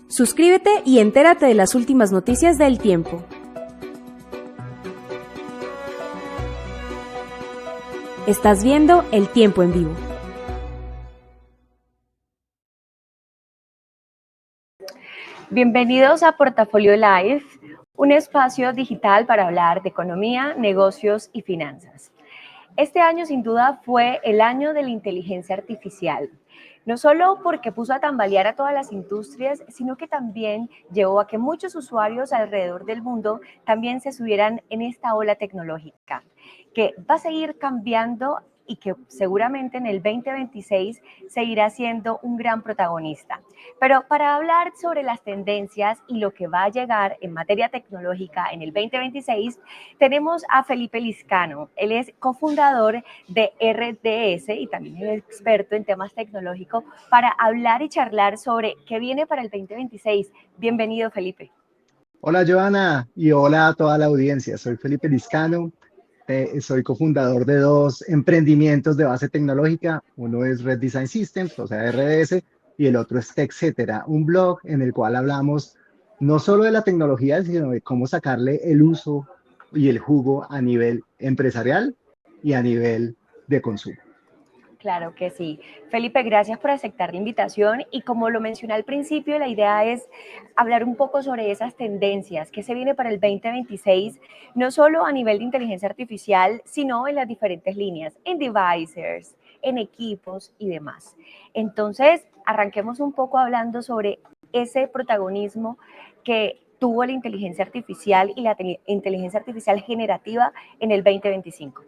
Suscríbete y entérate de las últimas noticias del tiempo. Estás viendo El Tiempo en Vivo. Bienvenidos a Portafolio Live, un espacio digital para hablar de economía, negocios y finanzas. Este año sin duda fue el año de la inteligencia artificial, no solo porque puso a tambalear a todas las industrias, sino que también llevó a que muchos usuarios alrededor del mundo también se subieran en esta ola tecnológica, que va a seguir cambiando y que seguramente en el 2026 seguirá siendo un gran protagonista. Pero para hablar sobre las tendencias y lo que va a llegar en materia tecnológica en el 2026, tenemos a Felipe Lizcano. Él es cofundador de RDS y también es experto en temas tecnológicos para hablar y charlar sobre qué viene para el 2026. Bienvenido, Felipe. Hola Joana y hola a toda la audiencia. Soy Felipe Lizcano, soy cofundador de dos emprendimientos de base tecnológica. Uno es Red Design Systems, o sea, RDS, y el otro es TechCetera, un blog en el cual hablamos no solo de la tecnología, sino de cómo sacarle el uso y el jugo a nivel empresarial y a nivel de consumo. Claro que sí. Felipe, gracias por aceptar la invitación y como lo mencioné al principio, la idea es hablar un poco sobre esas tendencias que se viene para el 2026, no solo a nivel de inteligencia artificial, sino en las diferentes líneas, en devices, en equipos y demás. Entonces, arranquemos un poco hablando sobre ese protagonismo que tuvo la inteligencia artificial y la inteligencia artificial generativa en el 2025.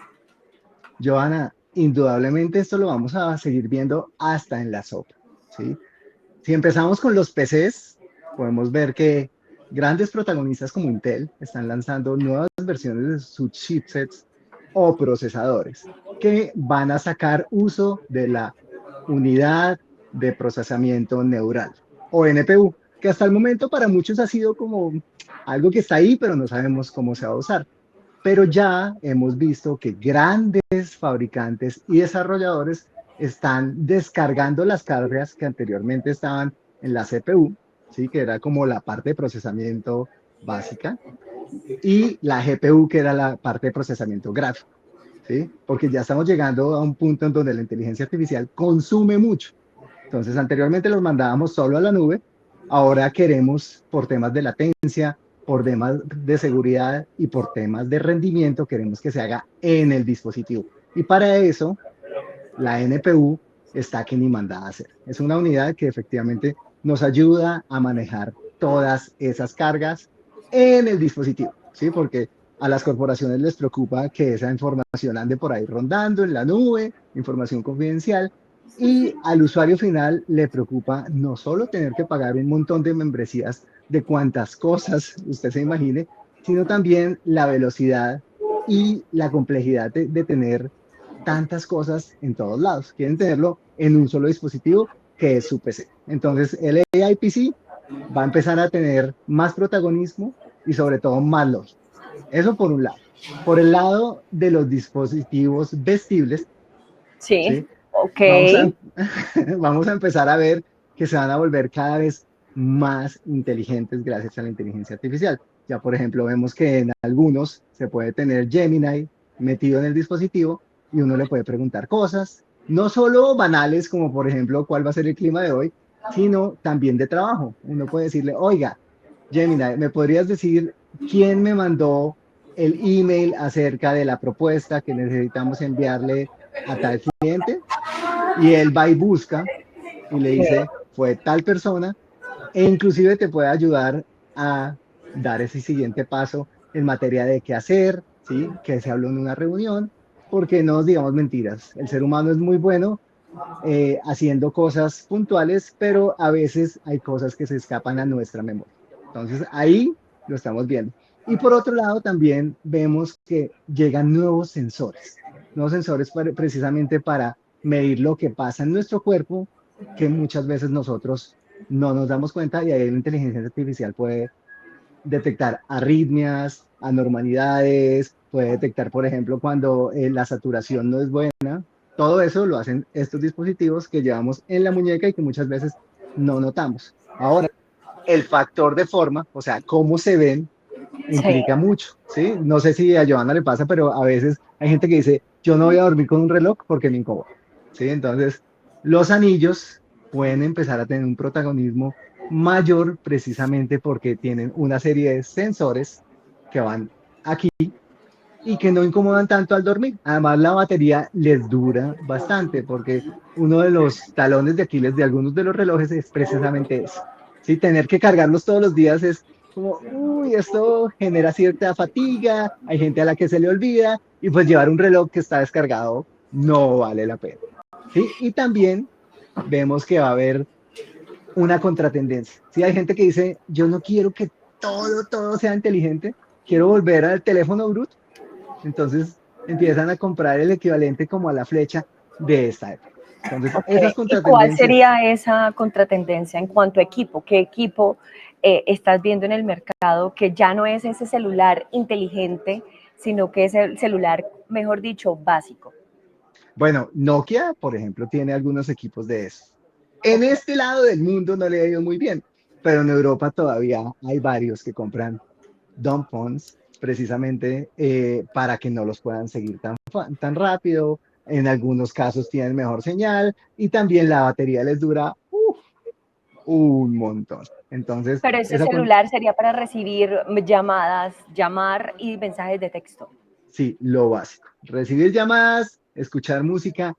Joana, indudablemente esto lo vamos a seguir viendo hasta en la sopa, ¿sí? Si empezamos con los PCs, podemos ver que grandes protagonistas como Intel están lanzando nuevas versiones de sus chipsets o procesadores que van a sacar uso de la unidad de procesamiento neural o NPU, que hasta el momento para muchos ha sido como algo que está ahí, pero no sabemos cómo se va a usar. Pero ya hemos visto que grandes fabricantes y desarrolladores están descargando las cargas que anteriormente estaban en la CPU, ¿sí? Que era como la parte de procesamiento básica, y la GPU, que era la parte de procesamiento gráfico, ¿sí? Porque ya estamos llegando a un punto en donde la inteligencia artificial consume mucho. Entonces, anteriormente los mandábamos solo a la nube, ahora queremos, por temas de latencia, por temas de seguridad y por temas de rendimiento, queremos que se haga en el dispositivo. Y para eso, la NPU está que ni mandada a hacer. Es una unidad que efectivamente nos ayuda a manejar todas esas cargas en el dispositivo, ¿sí? Porque a las corporaciones les preocupa que esa información ande por ahí rondando en la nube, información confidencial, y al usuario final le preocupa no solo tener que pagar un montón de membresías de cuantas cosas usted se imagine, sino también la velocidad y la complejidad de tener tantas cosas en todos lados. Quieren tenerlo en un solo dispositivo que es su PC. Entonces el AI PC va a empezar a tener más protagonismo y sobre todo más lógica. Eso por un lado. Por el lado de los dispositivos vestibles, Sí, ¿sí? ok. Vamos a empezar a ver que se van a volver cada vez más inteligentes gracias a la inteligencia artificial. Ya, por ejemplo, vemos que en algunos se puede tener Gemini metido en el dispositivo y uno le puede preguntar cosas, no solo banales como, por ejemplo, cuál va a ser el clima de hoy, sino también de trabajo. Uno puede decirle, oiga, Gemini, ¿me podrías decir quién me mandó el email acerca de la propuesta que necesitamos enviarle a tal cliente? Y él va y busca y le dice, fue tal persona, e inclusive te puede ayudar a dar ese siguiente paso en materia de qué hacer, ¿sí? Que se habló en una reunión, porque no nos digamos mentiras. El ser humano es muy bueno haciendo cosas puntuales, pero a veces hay cosas que se escapan a nuestra memoria. Entonces ahí lo estamos viendo. Y por otro lado también vemos que llegan nuevos sensores precisamente para medir lo que pasa en nuestro cuerpo, que muchas veces nosotros no nos damos cuenta y ahí la inteligencia artificial puede detectar arritmias, anormalidades, puede detectar, por ejemplo, cuando la saturación no es buena. Todo eso lo hacen estos dispositivos que llevamos en la muñeca y que muchas veces no notamos. Ahora, el factor de forma, o sea, cómo se ven, Sí, implica mucho, ¿sí? No sé si a Johanna le pasa, pero a veces hay gente que dice, yo no voy a dormir con un reloj porque me incomoda, ¿sí? Entonces, los anillos pueden empezar a tener un protagonismo mayor precisamente porque tienen una serie de sensores que van aquí y que no incomodan tanto al dormir. Además, la batería les dura bastante porque uno de los talones de Aquiles de algunos de los relojes es precisamente eso. Sí, tener que cargarlos todos los días es como, uy, esto genera cierta fatiga, hay gente a la que se le olvida y pues llevar un reloj que está descargado no vale la pena. ¿Sí? Y también vemos que va a haber una contratendencia. Sí, hay gente que dice, yo no quiero que todo sea inteligente, quiero volver al teléfono bruto, entonces empiezan a comprar el equivalente como a la flecha de esta época. Entonces, ok. esas ¿Y cuál contratendencias, sería esa contratendencia en cuanto a equipo? ¿Qué equipo estás viendo en el mercado que ya no es ese celular inteligente, sino que es el celular, mejor dicho, básico? bueno, Nokia, por ejemplo, tiene algunos equipos de esos. En Ok, este lado del mundo no le ha ido muy bien, pero en Europa todavía hay varios que compran dumb phones precisamente para que no los puedan seguir tan rápido. En algunos casos tienen mejor señal y también la batería les dura un montón. Entonces, pero ese esa celular sería para recibir llamadas, llamar y mensajes de texto. sí, lo básico. Recibir llamadas, escuchar música,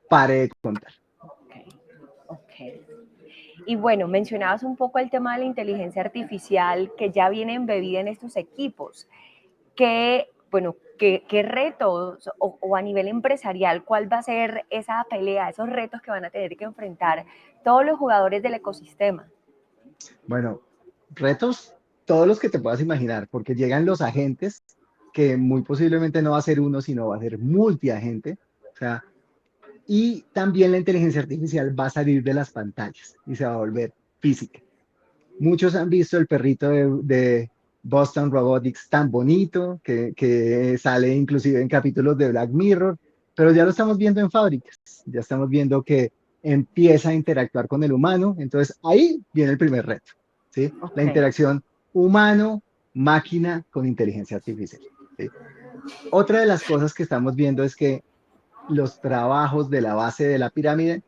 pare de contar. Ok, ok. Y bueno, mencionabas un poco el tema de la inteligencia artificial que ya viene embebida en estos equipos. ¿Qué, bueno, qué retos o a nivel empresarial, cuál va a ser esa pelea, esos retos que van a tener que enfrentar todos los jugadores del ecosistema? Bueno, retos, todos los que te puedas imaginar, porque llegan los agentes, que muy posiblemente no va a ser uno, sino va a ser multiagente. O sea, y también la inteligencia artificial va a salir de las pantallas y se va a volver física. Muchos han visto el perrito de Boston Robotics tan bonito, que sale inclusive en capítulos de Black Mirror, pero ya lo estamos viendo en fábricas, ya estamos viendo que empieza a interactuar con el humano, entonces ahí viene el primer reto, ¿sí? La Ok, interacción humano-máquina con inteligencia artificial, ¿sí? Otra de las cosas que estamos viendo es que los trabajos de la base de la pirámide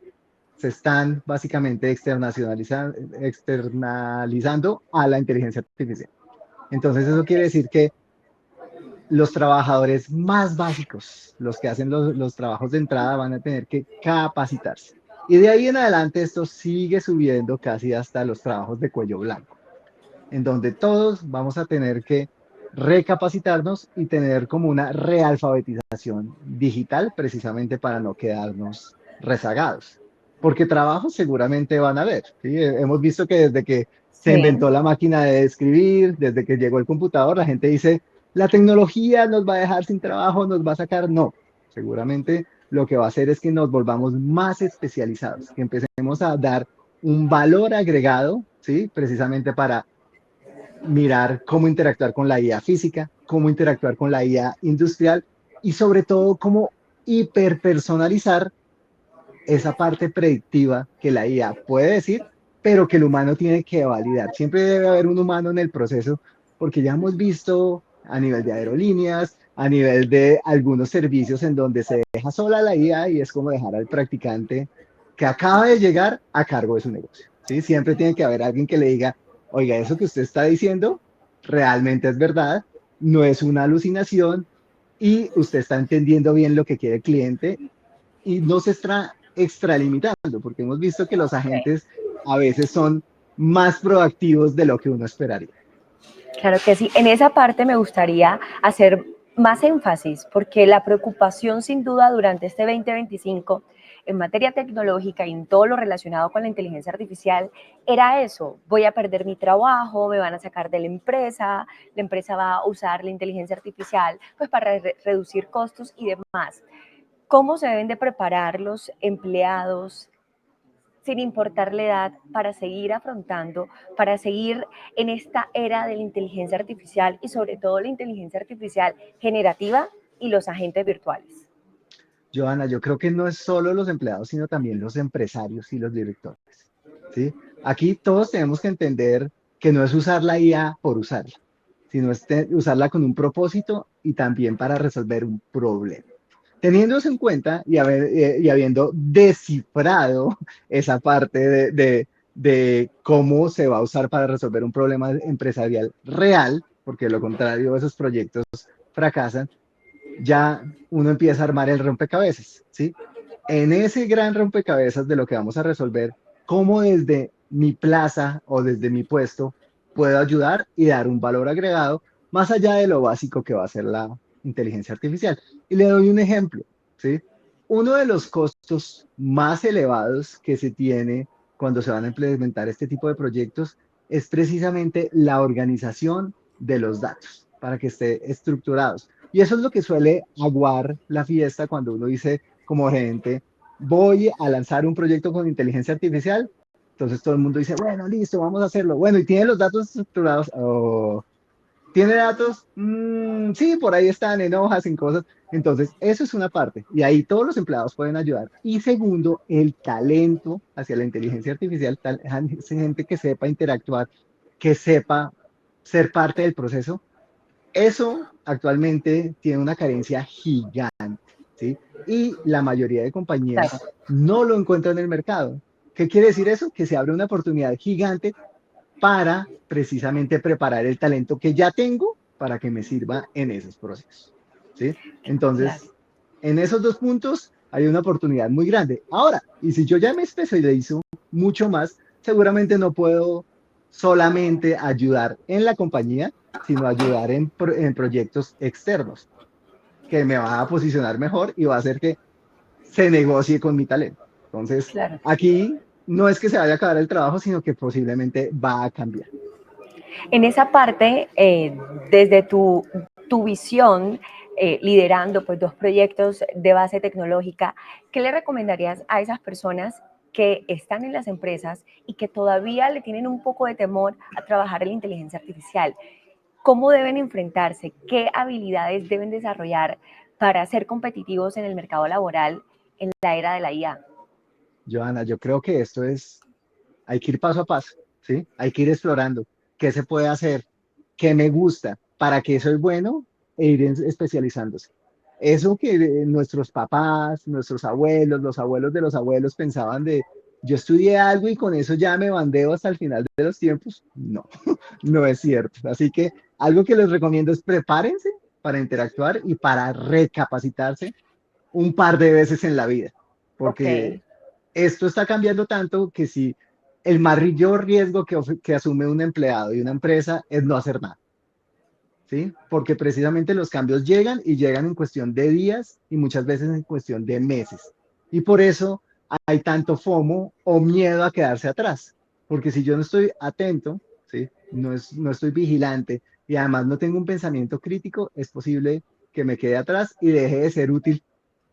se están básicamente externalizando a la inteligencia artificial. Entonces eso quiere ok. decir que los trabajadores más básicos, los que hacen los trabajos de entrada, van a tener que capacitarse. Y de ahí en adelante esto sigue subiendo casi hasta los trabajos de cuello blanco, en donde todos vamos a tener que recapacitarnos y tener como una realfabetización digital precisamente para no quedarnos rezagados. Porque trabajos seguramente van a haber, ¿sí? Hemos visto que desde que se Sí, inventó la máquina de escribir, desde que llegó el computador, la gente dice, la tecnología nos va a dejar sin trabajo, nos va a sacar. No, seguramente lo que va a hacer es que nos volvamos más especializados, que empecemos a dar un valor agregado, ¿sí? Precisamente para mirar cómo interactuar con la IA física, cómo interactuar con la IA industrial y sobre todo cómo hiperpersonalizar esa parte predictiva que la IA puede decir, pero que el humano tiene que validar. Siempre debe haber un humano en el proceso, porque ya hemos visto a nivel de aerolíneas, a nivel de algunos servicios en donde se deja sola la IA y es como dejar al practicante que acaba de llegar a cargo de su negocio. ¿Sí? Siempre tiene que haber alguien que le diga, oiga, eso que usted está diciendo realmente es verdad, no es una alucinación y usted está entendiendo bien lo que quiere el cliente y no se está extralimitando, porque hemos visto que los ok. agentes a veces son más proactivos de lo que uno esperaría. Claro que sí. En esa parte me gustaría hacer más énfasis, porque la preocupación sin duda durante este 2025 en materia tecnológica y en todo lo relacionado con la inteligencia artificial era eso, voy a perder mi trabajo, me van a sacar de la empresa va a usar la inteligencia artificial pues para reducir costos y demás. ¿Cómo se deben de preparar los empleados sin importar la edad, para seguir afrontando, para seguir en esta era de la inteligencia artificial y sobre todo la inteligencia artificial generativa y los agentes virtuales? Joana, yo creo que no es solo los empleados, sino también los empresarios y los directores. ¿Sí? Aquí todos tenemos que entender que no es usar la IA por usarla, sino es usarla con un propósito y también para resolver un problema. Teniendo eso en cuenta y habiendo descifrado esa parte de cómo se va a usar para resolver un problema empresarial real, porque de lo contrario esos proyectos fracasan, ya uno empieza a armar el rompecabezas, ¿sí? En ese gran rompecabezas de lo que vamos a resolver, cómo desde mi plaza o desde mi puesto puedo ayudar y dar un valor agregado más allá de lo básico que va a ser la inteligencia artificial. Y le doy un ejemplo, ¿sí? Uno de los costos más elevados que se tiene cuando se van a implementar este tipo de proyectos es precisamente la organización de los datos para que esté estructurados. Y eso es lo que suele aguar la fiesta cuando uno dice como gerente, voy a lanzar un proyecto con inteligencia artificial. Entonces todo el mundo dice, bueno, listo, vamos a hacerlo. Bueno, ¿y tiene los datos estructurados? Oh, ¿tiene datos? Sí, por ahí están en hojas, en cosas. Entonces, eso es una parte. Y ahí todos los empleados pueden ayudar. Y segundo, el talento hacia la inteligencia artificial, gente que sepa interactuar, que sepa ser parte del proceso. Eso actualmente tiene una carencia gigante, ¿sí? Y la mayoría de Claro. compañías no lo encuentran en el mercado. ¿Qué quiere decir eso? Que se abre una oportunidad gigante para precisamente preparar el talento que ya tengo para que me sirva en esos procesos, ¿sí? Claro. Entonces, en esos dos puntos hay una oportunidad muy grande. Ahora, y si yo ya me especializo mucho más, seguramente no puedo solamente ayudar en la compañía, sino ayudar en proyectos externos, que me va a posicionar mejor y va a hacer que se negocie con mi talento. Entonces, Claro. aquí no es que se vaya a acabar el trabajo, sino que posiblemente va a cambiar. En esa parte, desde tu visión, liderando pues 2 proyectos de base tecnológica, ¿qué le recomendarías a esas personas que están en las empresas y que todavía le tienen un poco de temor a trabajar en la inteligencia artificial? ¿Cómo deben enfrentarse? ¿Qué habilidades deben desarrollar para ser competitivos en el mercado laboral en la era de la IA? Johanna, yo creo que esto es, hay que ir paso a paso, ¿sí? Hay que ir explorando qué se puede hacer, qué me gusta, para qué soy bueno e ir especializándose. Eso que nuestros papás, nuestros abuelos, los abuelos de los abuelos pensaban de, yo estudié algo y con eso ya me bandeo hasta el final de los tiempos, no, no es cierto. Así que algo que les recomiendo es prepárense para interactuar y para recapacitarse un par de veces en la vida, Ok, porque esto está cambiando tanto que si el mayor riesgo que asume un empleado y una empresa es no hacer nada, ¿sí? Porque precisamente los cambios llegan y llegan en cuestión de días y muchas veces en cuestión de meses. Y por eso hay tanto FOMO o miedo a quedarse atrás, porque si yo no estoy atento, ¿sí? No estoy vigilante y además no tengo un pensamiento crítico, es posible que me quede atrás y deje de ser útil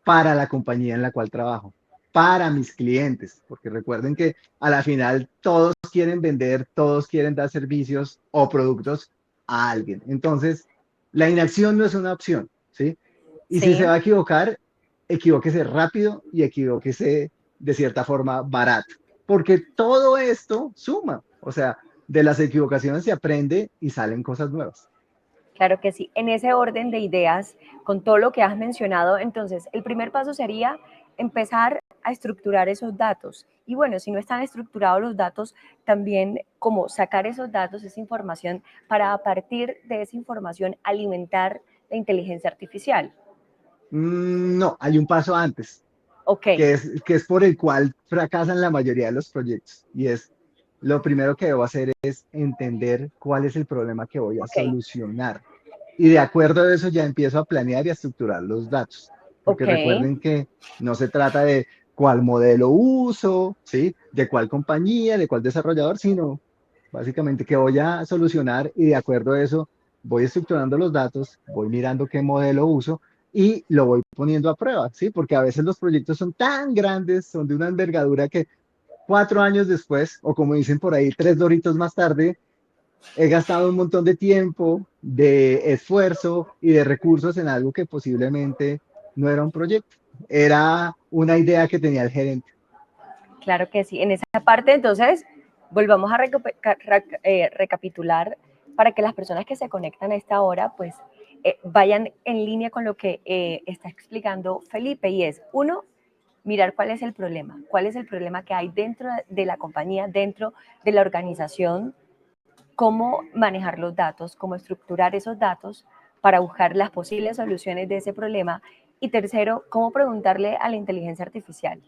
para la compañía en la cual trabajo, para mis clientes, porque recuerden que a la final todos quieren vender, todos quieren dar servicios o productos a alguien. Entonces, la inacción no es una opción, ¿sí? Y si se sí. va a equivocar, equivóquese rápido y equivóquese de cierta forma barato, porque todo esto suma, o sea, de las equivocaciones se aprende y salen cosas nuevas. Claro que sí. En ese orden de ideas, con todo lo que has mencionado, entonces el primer paso sería empezar a estructurar esos datos. Y bueno, si no están estructurados los datos, también como sacar esos datos, esa información, para a partir de esa información alimentar la inteligencia artificial. No, hay un paso antes, Ok, que es por el cual fracasan la mayoría de los proyectos. Y es, lo primero que debo hacer es entender cuál es el problema que voy a ok, solucionar. Y de acuerdo a eso ya empiezo a planear y a estructurar los datos. Porque ok. recuerden que no se trata de cuál modelo uso, ¿sí? De cuál compañía, de cuál desarrollador, sino básicamente que voy a solucionar y de acuerdo a eso voy estructurando los datos, voy mirando qué modelo uso y lo voy poniendo a prueba, ¿sí? Porque a veces los proyectos son tan grandes, son de una envergadura que 4 años después, o como dicen por ahí, 3 doritos más tarde, he gastado un montón de tiempo, de esfuerzo y de recursos en algo que posiblemente no era un proyecto, era una idea que tenía el gerente. Claro que sí. En esa parte, entonces, Volvamos a recapitular para que las personas que se conectan a esta hora pues vayan en línea con lo que está explicando Felipe, y es, uno, mirar cuál es el problema que hay dentro de la compañía, dentro de la organización, cómo manejar los datos, cómo estructurar esos datos para buscar las posibles soluciones de ese problema. Y tercero, cómo preguntarle a la inteligencia artificial.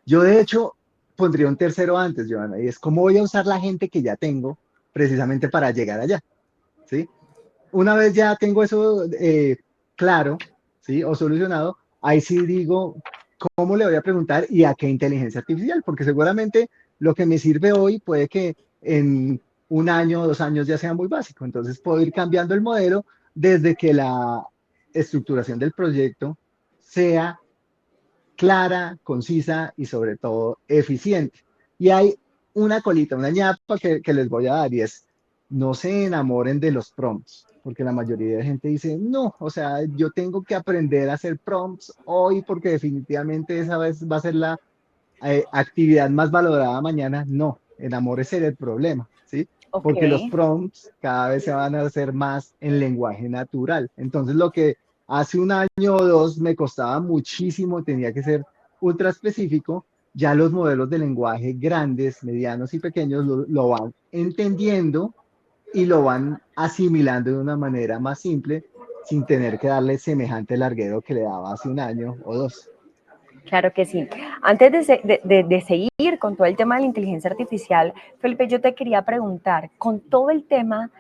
Yo, de hecho, pondría un tercero antes, Joana, y es cómo voy a usar la gente que ya tengo precisamente para llegar allá, ¿sí? Una vez ya tengo eso claro, ¿sí? O solucionado, ahí sí digo, ¿cómo le voy a preguntar y a qué inteligencia artificial? Porque seguramente lo que me sirve hoy puede que en un año o 2 años ya sea muy básico. Entonces puedo ir cambiando el modelo desde que la estructuración del proyecto sea clara, concisa y sobre todo eficiente. Y hay una colita, una ñapa que les voy a dar, y es, no se enamoren de los prompts, porque la mayoría de gente dice, no, o sea, yo tengo que aprender a hacer prompts hoy porque definitivamente esa vez va a ser la actividad más valorada mañana. No, enamórese del problema, ¿sí? Ok. Porque los prompts cada vez se van a hacer más en lenguaje natural. Entonces, lo que hace un año o dos me costaba muchísimo, tenía que ser ultra específico, ya los modelos de lenguaje grandes, medianos y pequeños lo van entendiendo y lo van asimilando de una manera más simple, sin tener que darle semejante larguero que le daba hace un año o dos. Claro que sí. Antes de seguir con todo el tema de la inteligencia artificial, Felipe, yo te quería preguntar, con todo el tema,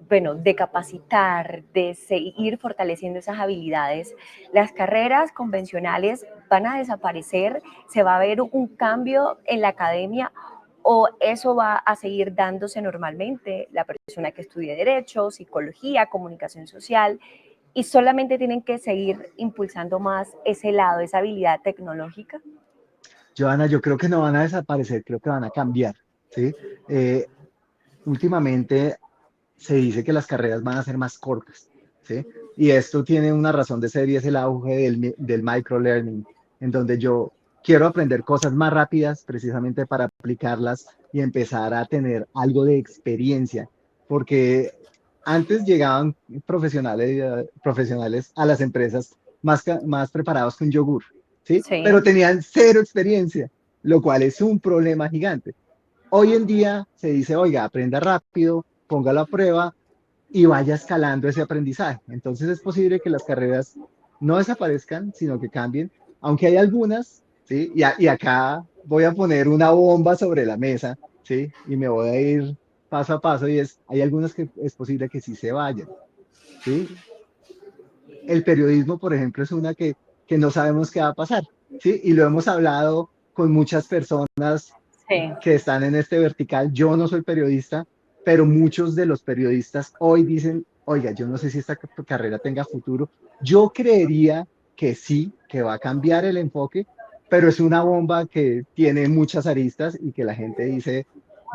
bueno, de capacitar, de seguir fortaleciendo esas habilidades, ¿las carreras convencionales van a desaparecer? ¿Se va a ver un cambio en la academia o eso va a seguir dándose normalmente? La persona que estudie Derecho, Psicología, Comunicación Social, y solamente tienen que seguir impulsando más ese lado, esa habilidad tecnológica. Joana, yo creo que no van a desaparecer, creo que van a cambiar, ¿sí? Eh, Últimamente se dice que las carreras van a ser más cortas, ¿sí? Y esto tiene una razón de ser y es el auge del microlearning, en donde yo quiero aprender cosas más rápidas precisamente para aplicarlas y empezar a tener algo de experiencia, porque antes llegaban profesionales a las empresas más preparados que un yogur, ¿sí? Sí. Pero tenían cero experiencia, lo cual es un problema gigante. Hoy en día se dice, oiga, aprenda rápido, póngalo a prueba y vaya escalando ese aprendizaje. Entonces es posible que las carreras no desaparezcan, sino que cambien, aunque hay algunas, ¿sí? Y acá voy a poner una bomba sobre la mesa, ¿sí? Y me voy a ir paso a paso, y es, hay algunas que es posible que sí se vayan, ¿sí? El periodismo, por ejemplo, es una que no sabemos qué va a pasar, ¿sí? Y lo hemos hablado con muchas personas Sí. que están en este vertical. Yo no soy periodista, pero muchos de los periodistas hoy dicen, oiga, yo no sé si esta carrera tenga futuro. Yo creería que sí, que va a cambiar el enfoque, pero es una bomba que tiene muchas aristas y que la gente dice,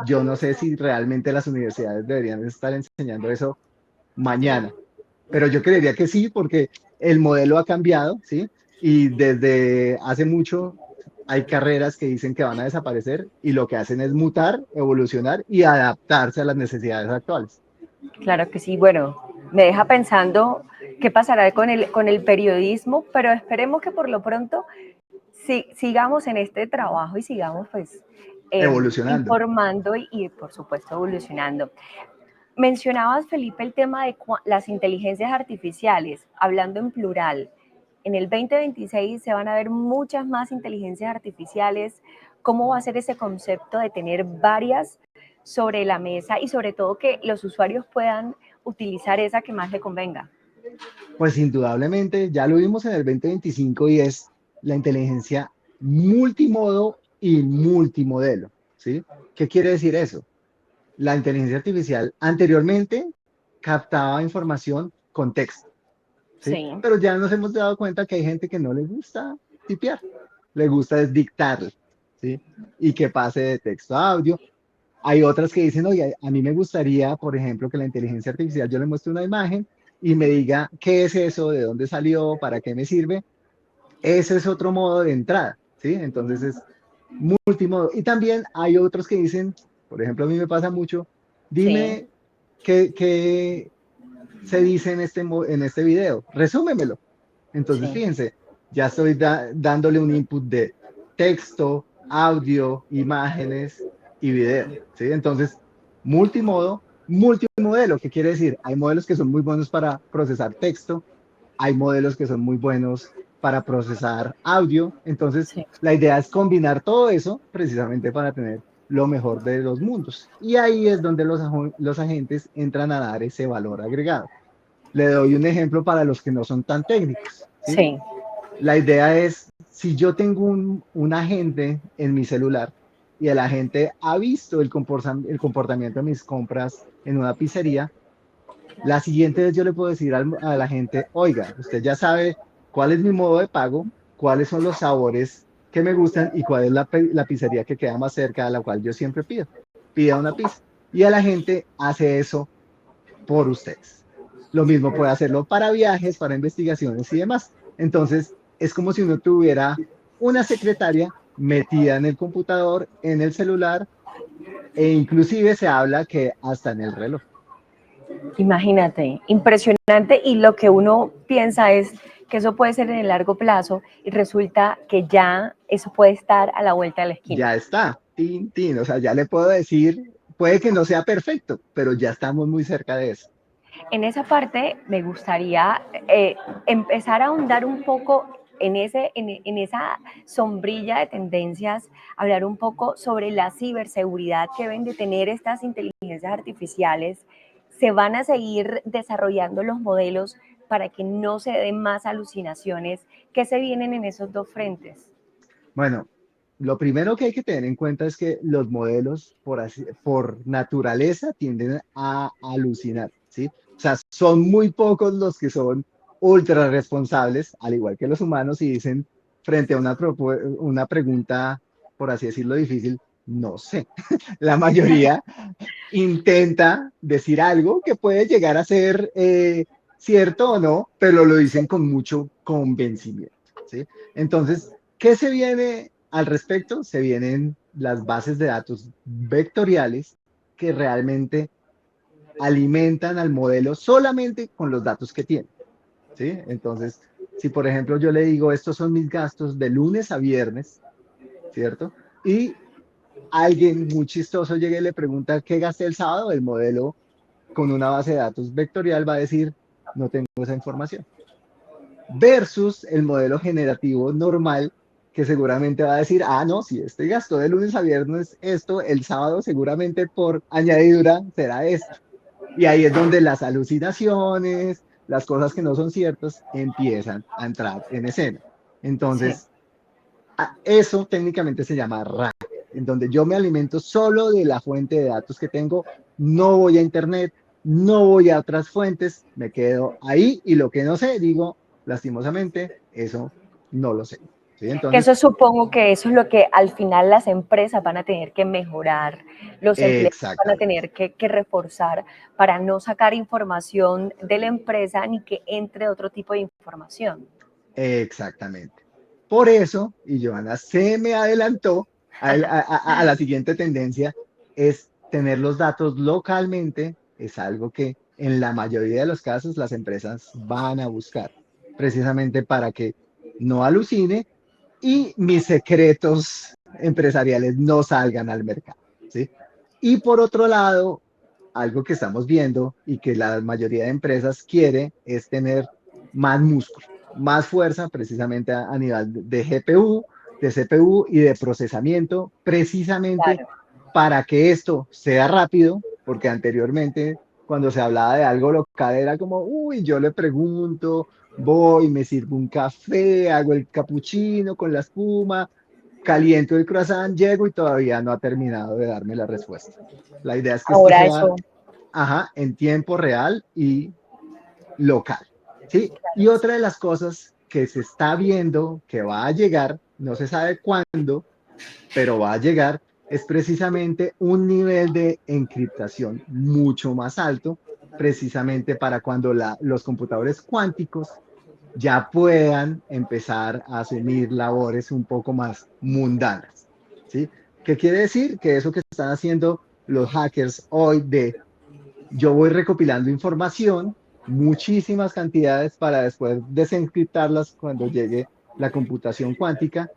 yo no sé si realmente las universidades deberían estar enseñando eso mañana, pero yo creería que sí, porque el modelo ha cambiado, ¿sí? Y desde hace mucho hay carreras que dicen que van a desaparecer y lo que hacen es mutar, evolucionar y adaptarse a las necesidades actuales. Claro que sí. Bueno, me deja pensando qué pasará con el periodismo, pero esperemos que por lo pronto sigamos en este trabajo y sigamos pues Evolucionando. informando y por supuesto evolucionando. Mencionabas, Felipe, el tema de las inteligencias artificiales, hablando en plural. En el 2026 se van a ver muchas más inteligencias artificiales. ¿Cómo va a ser ese concepto de tener varias sobre la mesa y sobre todo que los usuarios puedan utilizar esa que más le convenga? Pues indudablemente, ya lo vimos en el 2025 y es la inteligencia multimodo y multimodelo, ¿sí? ¿Qué quiere decir eso? La inteligencia artificial anteriormente captaba información con texto, ¿sí? Sí. Pero ya nos hemos dado cuenta que hay gente que no le gusta tipear, le gusta es dictar, ¿sí? Y que pase de texto a audio. Hay otras que dicen, oye, a mí me gustaría, por ejemplo, que la inteligencia artificial yo le muestre una imagen y me diga qué es eso, de dónde salió, para qué me sirve. Ese es otro modo de entrada, ¿sí? Entonces es multimodo. Y también hay otros que dicen, por ejemplo, a mí me pasa mucho, Sí, dime qué se dice en este video, resúmemelo. Entonces, sí. fíjense, ya estoy dándole un input de texto, audio, imágenes y video, ¿sí? Entonces, multimodo, multimodelo, ¿qué quiere decir? Hay modelos que son muy buenos para procesar texto, hay modelos que son muy buenos para procesar audio. Entonces, Sí. la idea es combinar todo eso precisamente para tener lo mejor de los mundos. Y ahí es donde los agentes entran a dar ese valor agregado. Le doy un ejemplo para los que no son tan técnicos, ¿sí? Sí. La idea es, si yo tengo un agente en mi celular y el agente ha visto el comportamiento de mis compras en una pizzería, la siguiente vez yo le puedo decir a la gente, oiga, usted ya sabe cuál es mi modo de pago, cuáles son los sabores que me gustan y cuál es la pizzería que queda más cerca a la cual yo siempre pido. Pida una pizza. Y a la gente hace eso por ustedes. Lo mismo puede hacerlo para viajes, para investigaciones y demás. Entonces, es como si uno tuviera una secretaria metida en el computador, en el celular, e inclusive se habla que hasta en el reloj. Imagínate, impresionante y lo que uno piensa es que eso puede ser en el largo plazo y resulta que ya eso puede estar a la vuelta de la esquina. Ya está, tin, tin, o sea, ya le puedo decir, puede que no sea perfecto, pero ya estamos muy cerca de eso. En esa parte me gustaría empezar a ahondar un poco en esa sombrilla de tendencias, hablar un poco sobre la ciberseguridad que deben de tener estas inteligencias artificiales. Se van a seguir desarrollando los modelos para que no se den más alucinaciones que se vienen en esos dos frentes. Bueno, lo primero que hay que tener en cuenta es que los modelos, por naturaleza, tienden a alucinar, ¿sí? O sea, son muy pocos los que son ultra responsables, al igual que los humanos, y dicen frente a una pregunta, por así decirlo, difícil, no sé. La mayoría intenta decir algo que puede llegar a ser cierto o no, pero lo dicen con mucho convencimiento, ¿sí? Entonces, ¿qué se viene al respecto? Se vienen las bases de datos vectoriales que realmente alimentan al modelo solamente con los datos que tiene, ¿sí? Entonces, si por ejemplo yo le digo, estos son mis gastos de lunes a viernes, ¿cierto? Y alguien muy chistoso llega y le pregunta qué gasté el sábado, el modelo con una base de datos vectorial va a decir, no tengo esa información. Versus el modelo generativo normal, que seguramente va a decir, ah, no, si este gastó de lunes a viernes esto, el sábado seguramente por añadidura será esto. Y ahí es donde las alucinaciones, las cosas que no son ciertas, empiezan a entrar en escena. Sí. Entonces, eso técnicamente se llama RAG, en donde yo me alimento solo de la fuente de datos que tengo, no voy a internet, no voy a otras fuentes, me quedo ahí y lo que no sé, digo, lastimosamente, eso no lo sé. ¿Sí? Que Entonces, eso supongo que eso es lo que al final las empresas van a tener que mejorar, los empleados van a exactamente, tener que reforzar para no sacar información de la empresa ni que entre otro tipo de información. exactamente. Por eso, y Joana se me adelantó a la siguiente tendencia, es tener los datos localmente, es algo que en la mayoría de los casos las empresas van a buscar, precisamente para que no alucine y mis secretos empresariales no salgan al mercado, ¿sí? Y por otro lado, algo que estamos viendo y que la mayoría de empresas quiere es tener más músculo, más fuerza precisamente a nivel de GPU, de CPU y de procesamiento, precisamente Claro. para que esto sea rápido, porque anteriormente cuando se hablaba de algo local era como, uy, yo le pregunto, voy, me sirvo un café, hago el capuchino con la espuma, caliento el croissant, llego y todavía no ha terminado de darme la respuesta. La idea es que esto Ahora sea, eso, ajá, en tiempo real y local, ¿sí? Y otra de las cosas que se está viendo que va a llegar, no se sabe cuándo, pero va a llegar, es precisamente un nivel de encriptación mucho más alto, precisamente para cuando los computadores cuánticos ya puedan empezar a asumir labores un poco más mundanas. ¿sí? ¿Qué quiere decir? Que eso que están haciendo los hackers hoy de yo voy recopilando información, muchísimas cantidades para después desencriptarlas cuando llegue la computación cuántica,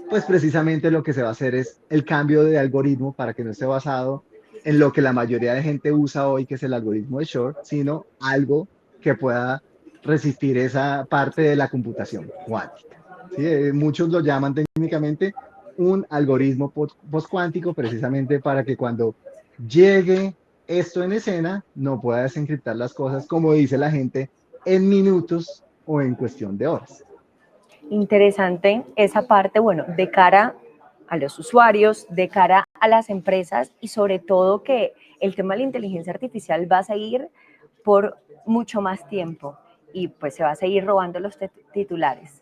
pues precisamente lo que se va a hacer es el cambio de algoritmo para que no esté basado en lo que la mayoría de gente usa hoy, que es el algoritmo de Shor, sino algo que pueda resistir esa parte de la computación cuántica. ¿Sí? Muchos lo llaman técnicamente un algoritmo postcuántico, precisamente para que cuando llegue esto en escena no pueda desencriptar las cosas, como dice la gente, en minutos o en cuestión de horas. Interesante esa parte, bueno, de cara a los usuarios, de cara a las empresas y sobre todo que el tema de la inteligencia artificial va a seguir por mucho más tiempo y pues se va a seguir robando los titulares.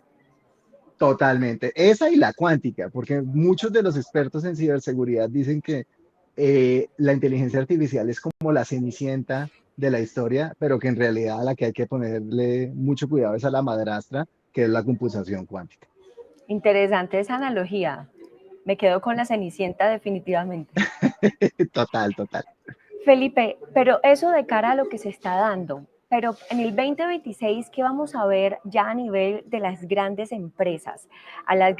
Totalmente. Esa y la cuántica, porque muchos de los expertos en ciberseguridad dicen que la inteligencia artificial es como la cenicienta de la historia, pero que en realidad a la que hay que ponerle mucho cuidado es a la madrastra, que es la computación cuántica. Interesante esa analogía. Me quedo con la Cenicienta definitivamente. Total, total. Felipe, pero eso de cara a lo que se está dando, pero en el 2026, ¿qué vamos a ver ya a nivel de las grandes empresas? A la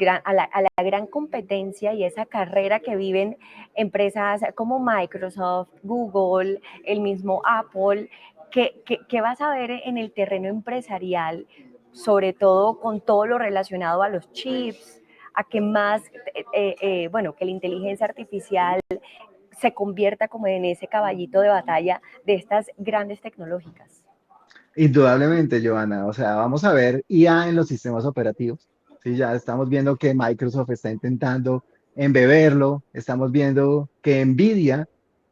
gran competencia y esa carrera que viven empresas como Microsoft, Google, el mismo Apple. ¿Qué vas a ver en el terreno empresarial, sobre todo con todo lo relacionado a los chips, a que más, bueno, que la inteligencia artificial se convierta como en ese caballito de batalla de estas grandes tecnológicas? Indudablemente, Joana. O sea, vamos a ver IA en los sistemas operativos. Sí, ya estamos viendo que Microsoft está intentando embeberlo. Estamos viendo que Nvidia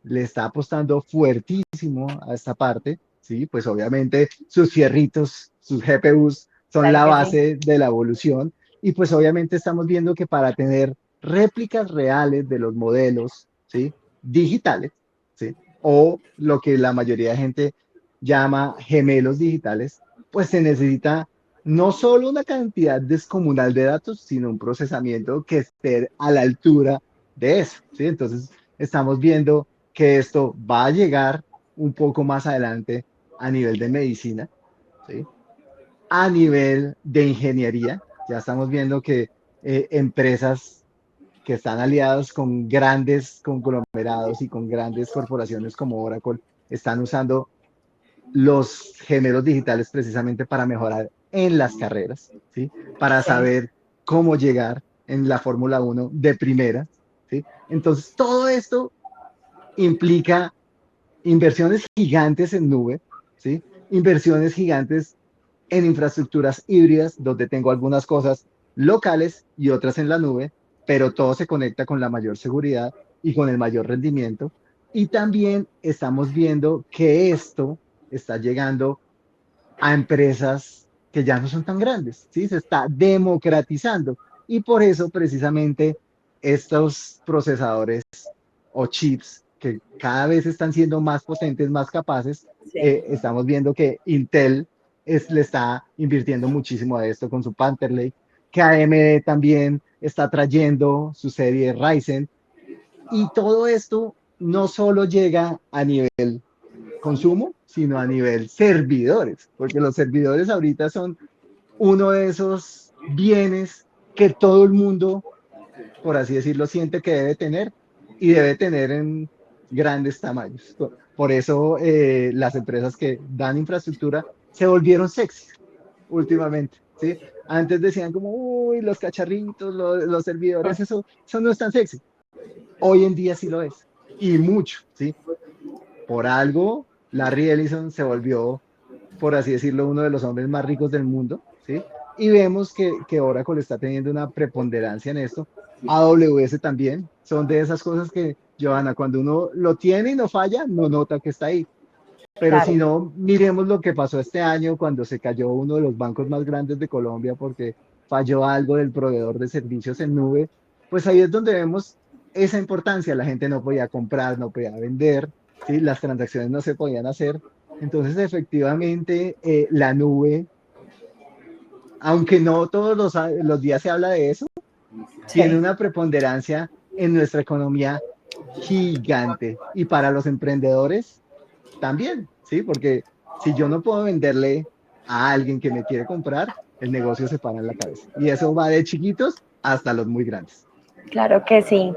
le está apostando fuertísimo a esta parte. Sí, pues obviamente sus fierritos, sus GPUs son Claro la que sí. base de la evolución. Y pues obviamente estamos viendo que para tener réplicas reales de los modelos, ¿sí? Digitales, ¿sí? O lo que la mayoría de gente llama gemelos digitales, pues se necesita no solo una cantidad descomunal de datos, sino un procesamiento que esté a la altura de eso, ¿sí? Entonces, estamos viendo que esto va a llegar un poco más adelante a nivel de medicina, ¿sí? A nivel de ingeniería, ya estamos viendo que empresas que están aliadas con grandes conglomerados y con grandes corporaciones como Oracle están usando los gemelos digitales precisamente para mejorar en las carreras, ¿sí? Para Sí. saber cómo llegar en la Fórmula 1 de primera, ¿sí? Entonces, todo esto implica inversiones gigantes en nube, ¿sí? Inversiones gigantes en infraestructuras híbridas, donde tengo algunas cosas locales y otras en la nube, pero todo se conecta con la mayor seguridad y con el mayor rendimiento. Y también estamos viendo que esto está llegando a empresas que ya no son tan grandes, ¿sí? Se está democratizando. Y por eso precisamente estos procesadores o chips que cada vez están siendo más potentes, más capaces, Sí. estamos viendo que Intel le está invirtiendo muchísimo a esto con su Panther Lake, que AMD también está trayendo su serie Ryzen, y todo esto no solo llega a nivel consumo, sino a nivel servidores, porque los servidores ahorita son uno de esos bienes que todo el mundo, por así decirlo, siente que debe tener y debe tener en grandes tamaños. Por eso las empresas que dan infraestructura se volvieron sexy últimamente, ¿sí? Antes decían como, uy, los cacharritos, los servidores, eso no es tan sexy. Hoy en día sí lo es, y mucho, ¿sí? Por algo, Larry Ellison se volvió, por así decirlo, uno de los hombres más ricos del mundo, ¿sí? Y vemos que Oracle está teniendo una preponderancia en esto. AWS también, son de esas cosas que, Johanna, cuando uno lo tiene y no falla, no nota que está ahí. Pero si Claro. no, miremos lo que pasó este año cuando se cayó uno de los bancos más grandes de Colombia porque falló algo del proveedor de servicios en nube, pues ahí es donde vemos esa importancia. La gente no podía comprar, no podía vender, ¿sí? Las transacciones no se podían hacer. Entonces, efectivamente, la nube, aunque no todos los días se habla de eso, tiene Sí. una preponderancia en nuestra economía gigante. Y para los emprendedores también, ¿sí? Porque si yo no puedo venderle a alguien que me quiere comprar, el negocio se para en la cabeza. Y eso va de chiquitos hasta los muy grandes. Claro que sí.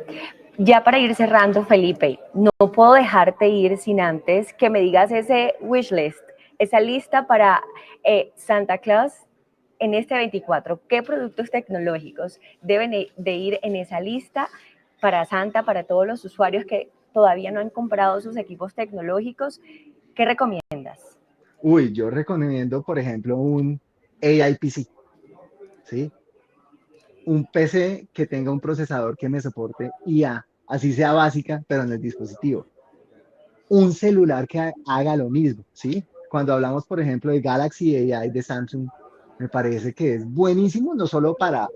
Ya para ir cerrando, Felipe, no puedo dejarte ir sin antes que me digas ese wish list, esa lista para Santa Claus en este 24. ¿Qué productos tecnológicos deben de ir en esa lista para Santa, para todos los usuarios que todavía no han comprado sus equipos tecnológicos? ¿Qué recomiendas? Uy, yo recomiendo, por ejemplo, un AI PC, ¿sí? Un PC que tenga un procesador que me soporte IA, así sea básica, pero en el dispositivo. Un celular que haga lo mismo, ¿sí? Cuando hablamos, por ejemplo, de Galaxy AI de Samsung, me parece que es buenísimo, no solo para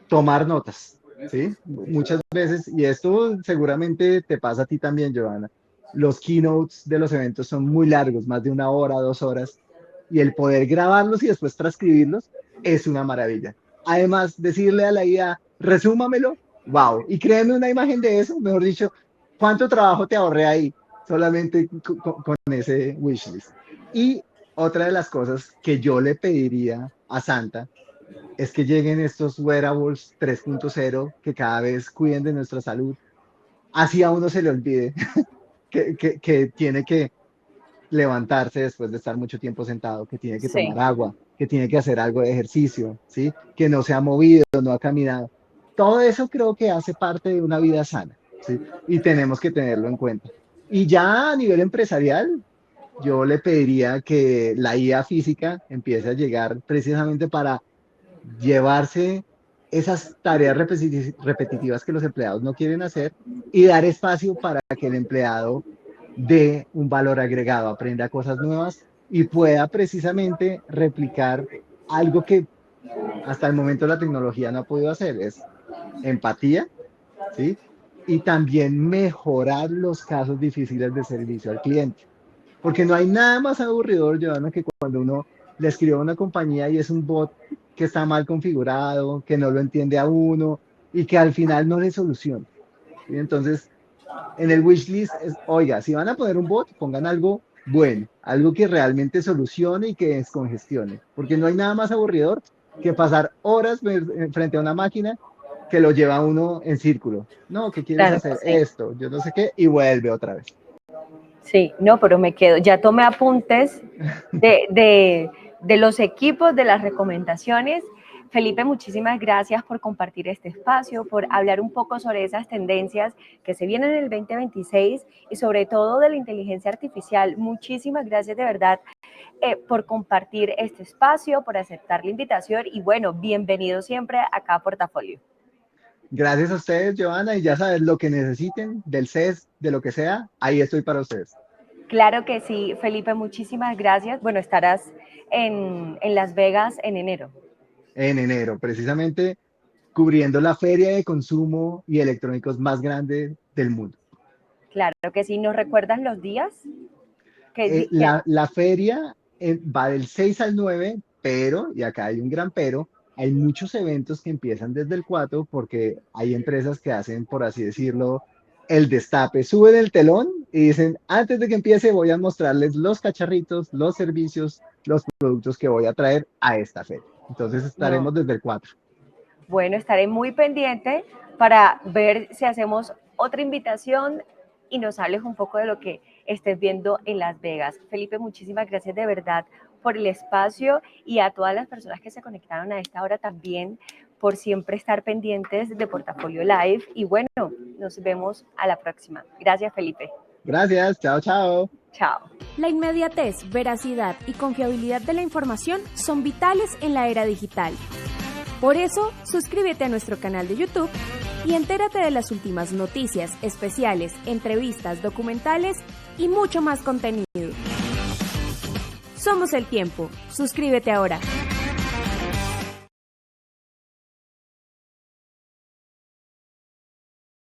tomar notas, ¿sí? Muchas veces, y esto seguramente te pasa a ti también, Johanna, los keynotes de los eventos son muy largos, más de 1 hora, 2 horas, y el poder grabarlos y después transcribirlos es una maravilla. Además, decirle a la IA, resúmamelo, wow, y créeme una imagen de eso, mejor dicho, ¿cuánto trabajo te ahorré ahí? Solamente con ese wishlist. Y otra de las cosas que yo le pediría a Santa es que lleguen estos wearables 3.0 que cada vez cuiden de nuestra salud. Así a uno se le olvide que tiene que levantarse después de estar mucho tiempo sentado, que tiene que Sí. tomar agua, que tiene que hacer algo de ejercicio, ¿sí? Que no se ha movido, no ha caminado. Todo eso creo que hace parte de una vida sana, ¿sí? Y tenemos que tenerlo en cuenta. Y ya a nivel empresarial, yo le pediría que la IA física empiece a llegar precisamente para llevarse esas tareas repetitivas que los empleados no quieren hacer y dar espacio para que el empleado dé un valor agregado, aprenda cosas nuevas y pueda precisamente replicar algo que hasta el momento la tecnología no ha podido hacer, es empatía, ¿sí? Y también mejorar los casos difíciles de servicio al cliente. Porque no hay nada más aburridor, Joana, que cuando uno le escribe a una compañía y es un bot que está mal configurado, que no lo entiende a uno y que al final no le soluciona. ¿Sí? Entonces, en el wishlist es, oiga, si van a poner un bot, pongan algo bueno, algo que realmente solucione y que descongestione, porque no hay nada más aburridor que pasar horas frente a una máquina que lo lleva a uno en círculo. No, ¿qué quieres Claro hacer? que sí. Esto, yo no sé qué, y vuelve otra vez. Sí, no, pero me quedo. Ya tomé apuntes de los equipos, de las recomendaciones. Felipe, muchísimas gracias por compartir este espacio, por hablar un poco sobre esas tendencias que se vienen en el 2026 y sobre todo de la inteligencia artificial. Muchísimas gracias de verdad por compartir este espacio, por aceptar la invitación y bueno, bienvenido siempre acá a Portafolio. Gracias a ustedes, Joana, y ya sabes, lo que necesiten del CES, de lo que sea, ahí estoy para ustedes. Claro que sí, Felipe, muchísimas gracias. Bueno, estarás en Las Vegas en enero. En enero, precisamente cubriendo la feria de consumo y electrónicos más grande del mundo. Claro que sí. ¿Nos recuerdas los días? La feria va del 6 al 9, pero, y acá hay un gran pero, hay muchos eventos que empiezan desde el 4 porque hay empresas que hacen, por así decirlo, el destape, suben el telón y dicen, antes de que empiece voy a mostrarles los cacharritos, los servicios, los productos que voy a traer a esta feria. Entonces estaremos No. desde el 4. Bueno, estaré muy pendiente para ver si hacemos otra invitación y nos hables un poco de lo que estés viendo en Las Vegas. Felipe, muchísimas gracias de verdad por el espacio y a todas las personas que se conectaron a esta hora también por siempre estar pendientes de Portafolio Live y bueno, nos vemos a la próxima. Gracias, Felipe. Gracias, chao, chao. Chao. La inmediatez, veracidad y confiabilidad de la información son vitales en la era digital. Por eso, suscríbete a nuestro canal de YouTube y entérate de las últimas noticias, especiales, entrevistas, documentales y mucho más contenido. Somos El Tiempo. Suscríbete ahora.